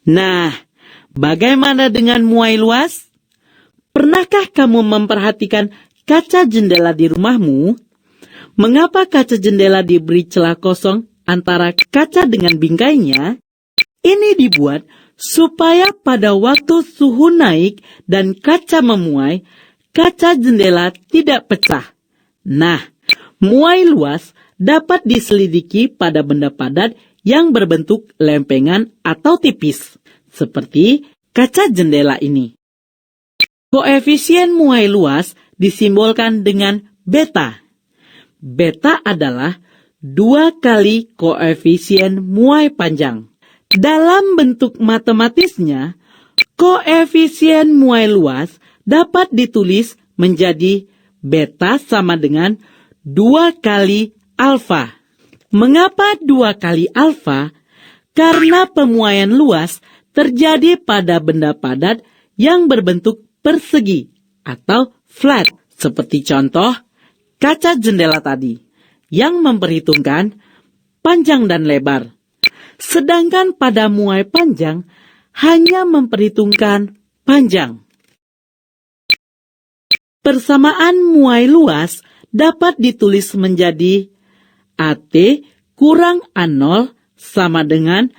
Nah, bagaimana dengan muai luas? Pernahkah kamu memperhatikan kaca jendela di rumahmu? Mengapa kaca jendela diberi celah kosong antara kaca dengan bingkainya? Ini dibuat supaya pada waktu suhu naik dan kaca memuai, kaca jendela tidak pecah. Nah, muai luas dapat diselidiki pada benda padat yang berbentuk lempengan atau tipis, seperti kaca jendela ini. Koefisien muai luas disimbolkan dengan beta. Beta adalah 2 kali koefisien muai panjang. Dalam bentuk matematisnya, koefisien muai luas dapat ditulis menjadi beta sama dengan 2 kali alfa. Mengapa 2 kali alfa? Karena pemuaian luas terjadi pada benda padat yang berbentuk persegi atau flat, seperti contoh kaca jendela tadi, yang memperhitungkan panjang dan lebar. Sedangkan pada muai panjang hanya memperhitungkan panjang. Persamaan muai luas dapat ditulis menjadi AT kurang A0 sama dengan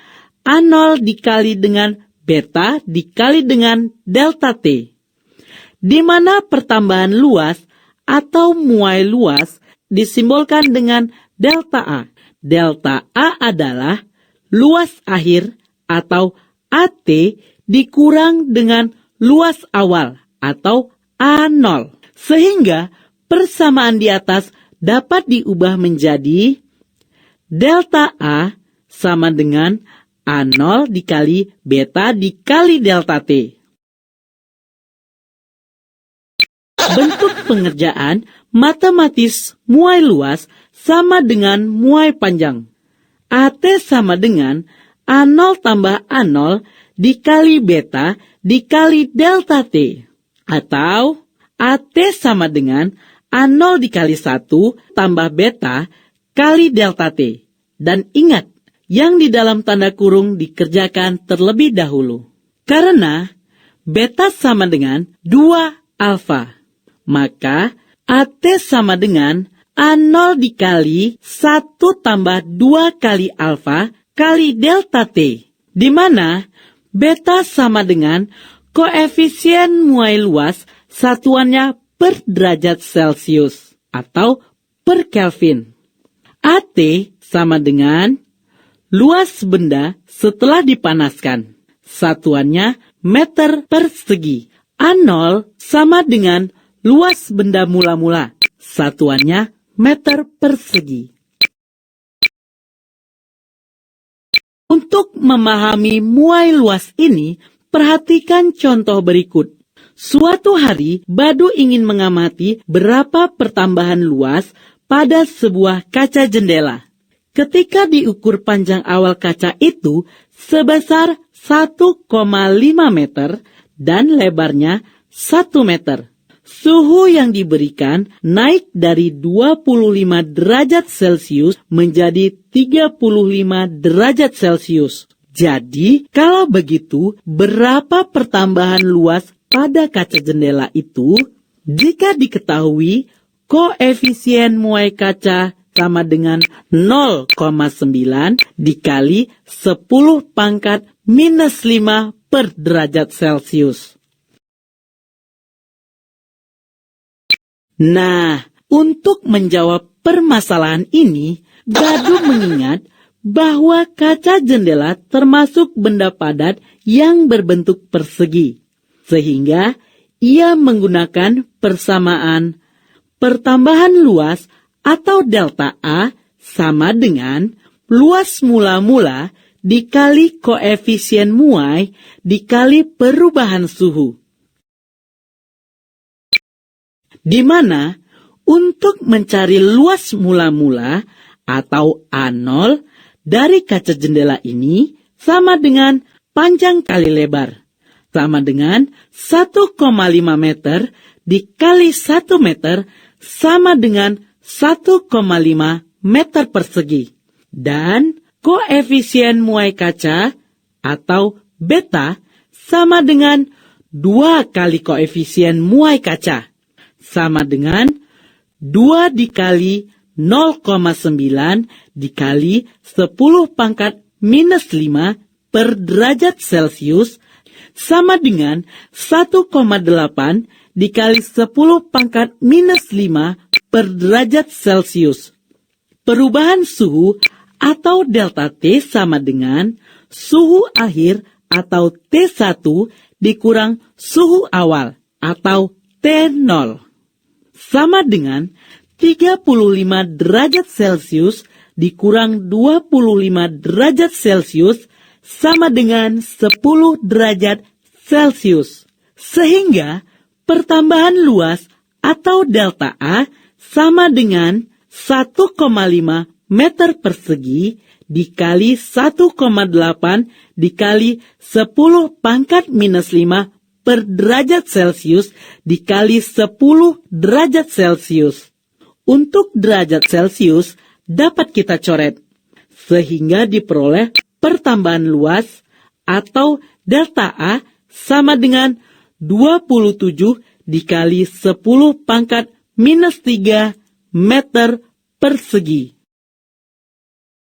A0 dikali dengan beta dikali dengan delta T, di mana pertambahan luas atau muai luas disimbolkan dengan delta A. Delta A adalah luas akhir atau AT dikurang dengan luas awal atau A0. Sehingga persamaan di atas dapat diubah menjadi delta A sama dengan A0 dikali beta dikali delta T. Bentuk pengerjaan matematis muai luas sama dengan muai panjang. AT sama dengan A0 tambah A0 dikali beta dikali delta T. Atau AT sama dengan A0 dikali 1 tambah beta kali delta T. Dan ingat, yang di dalam tanda kurung dikerjakan terlebih dahulu. Karena beta sama dengan 2 alfa, maka AT sama dengan A0 dikali 1 tambah 2 kali alfa kali delta T, di mana beta sama dengan koefisien muai luas satuannya per derajat Celcius atau per Kelvin. AT sama dengan luas benda setelah dipanaskan, satuannya meter persegi. A0 sama dengan luas benda mula-mula, satuannya meter persegi. Untuk memahami muai luas ini, perhatikan contoh berikut. Suatu hari, Badu ingin mengamati berapa pertambahan luas pada sebuah kaca jendela. Ketika diukur panjang awal kaca itu sebesar 1,5 meter dan lebarnya 1 meter. Suhu yang diberikan naik dari 25 derajat Celcius menjadi 35 derajat Celcius. Jadi, kalau begitu, berapa pertambahan luas pada kaca jendela itu? Jika diketahui koefisien muai kaca sama dengan 0,9 dikali 10 pangkat minus 5 per derajat Celcius. Nah, untuk menjawab permasalahan ini, Badu mengingat bahwa kaca jendela termasuk benda padat yang berbentuk persegi. Sehingga ia menggunakan persamaan pertambahan luas atau delta A sama dengan luas mula-mula dikali koefisien muai dikali perubahan suhu. Di mana untuk mencari luas mula-mula atau A0 dari kaca jendela ini sama dengan panjang kali lebar, sama dengan 1,5 meter dikali 1 meter sama dengan 1,5 meter persegi. Dan koefisien muai kaca atau beta sama dengan 2 kali koefisien muai kaca, sama dengan 2 dikali 0,9 dikali 10 pangkat minus 5 per derajat Celcius, sama dengan 1,8 dikali 10 pangkat minus 5 per derajat Celcius. Perubahan suhu atau delta T sama dengan suhu akhir atau T1 dikurang suhu awal atau T0. Sama dengan 35 derajat Celcius dikurang 25 derajat Celcius sama dengan 10 derajat Celcius. Sehingga pertambahan luas atau delta A sama dengan 1,5 meter persegi dikali 1,8 dikali 10 pangkat minus 5 per derajat Celcius dikali 10 derajat Celcius. Untuk derajat Celcius dapat kita coret, sehingga diperoleh pertambahan luas atau delta A sama dengan 27 dikali 10 pangkat minus 3 meter persegi.